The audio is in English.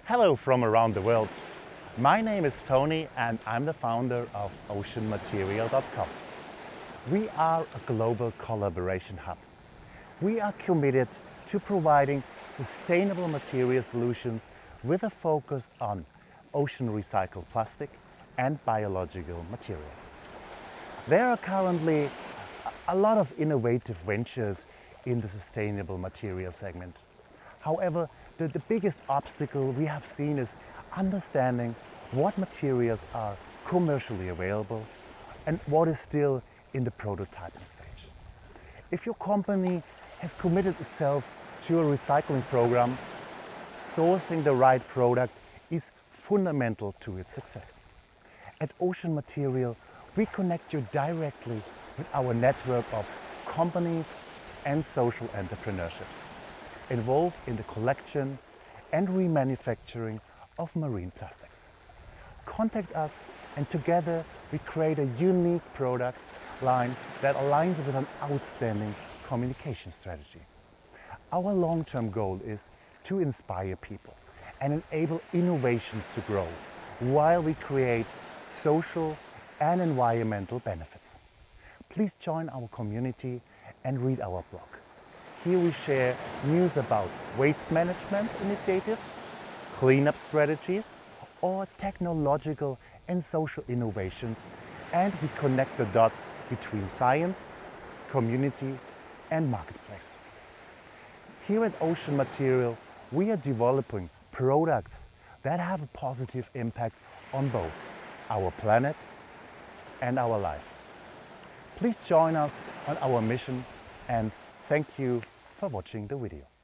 Hello from around the world. My name is Tony and I'm the founder of oceanmaterial.com. We are a global collaboration hub. We are committed to providing sustainable material solutions with a focus on ocean recycled plastic and biological material. There are currently a lot of innovative ventures in the sustainable material segment. However, the biggest obstacle we have seen is understanding what materials are commercially available and what is still in the prototyping stage. If your company has committed itself to a recycling program, sourcing the right product is fundamental to its success. At Ocean Material, we connect you directly with our network of companies and social entrepreneurships involved in the collection and remanufacturing of marine plastics. Contact us and together we create a unique product line that aligns with an outstanding communication strategy. Our long-term goal is to inspire people and enable innovations to grow while we create social and environmental benefits. Please join our community and read our blog. Here we share news about waste management initiatives, cleanup strategies, or technological and social innovations, and we connect the dots between science, community, and marketplace. Here at Ocean Material, we are developing products that have a positive impact on both our planet and our life. Please join us on our mission and thank you for watching the video.